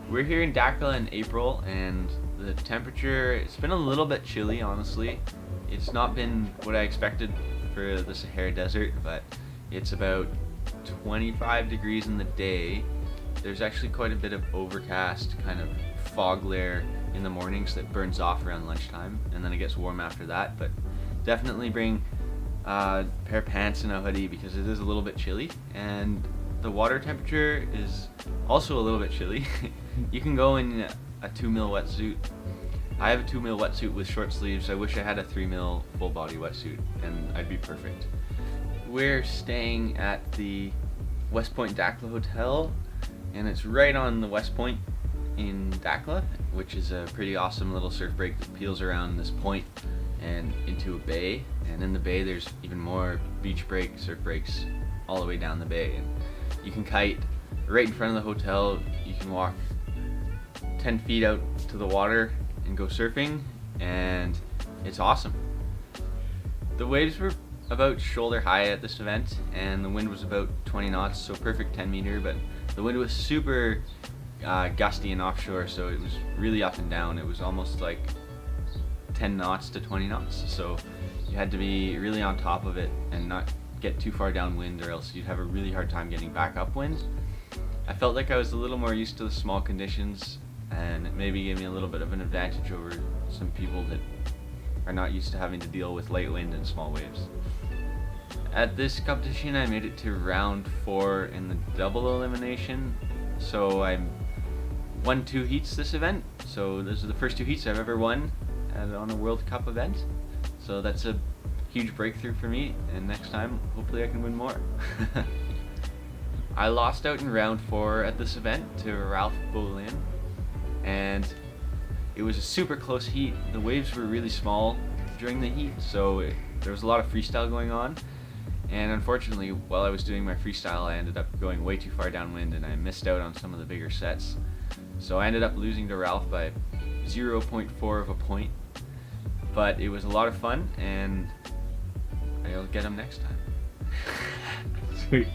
We're here in Dakhla in April, and the temperature, it's been a little bit chilly, honestly. It's not been what I expected for the Sahara Desert, but it's about 25 degrees in the day. There's actually quite a bit of overcast kind of fog layer in the mornings that burns off around lunchtime, and then it gets warm after that. But definitely bring a pair of pants and a hoodie because it is a little bit chilly, and the water temperature is also a little bit chilly. You can go in a 2 mil wetsuit. I have a 2 mil wetsuit with short sleeves. I wish I had a 3 mil full body wetsuit and I'd be perfect. We're staying at the West Point Dakhla Hotel, and it's right on the West Point in Dakhla, which is a pretty awesome little surf break that peels around this point and into a bay. And in the bay there's even more beach break, surf breaks all the way down the bay. And you can kite right in front of the hotel. You can walk 10 feet out to the water and go surfing, and it's awesome. The waves were about shoulder high at this event, and the wind was about 20 knots, so perfect 10 meter, but the wind was super gusty and offshore, so it was really up and down. It was almost like 10 knots to 20 knots, so you had to be really on top of it and not get too far downwind, or else you'd have a really hard time getting back upwind. I felt like I was a little more used to the small conditions, and it maybe gave me a little bit of an advantage over some people that are not used to having to deal with light wind and small waves. At this competition I made it to round 4 in the double elimination, so I won 2 heats this event, so those are the first 2 heats I've ever won on a World Cup event, so that's a huge breakthrough for me, and next time hopefully I can win more. I lost out in round 4 at this event to Ralph Bolin, and it was a super close heat. The waves were really small during the heat, so there was a lot of freestyle going on, and unfortunately while I was doing my freestyle I ended up going way too far downwind and I missed out on some of the bigger sets. So I ended up losing to Ralph by 0.4 of a point, but it was a lot of fun and I'll get him next time. Sweet.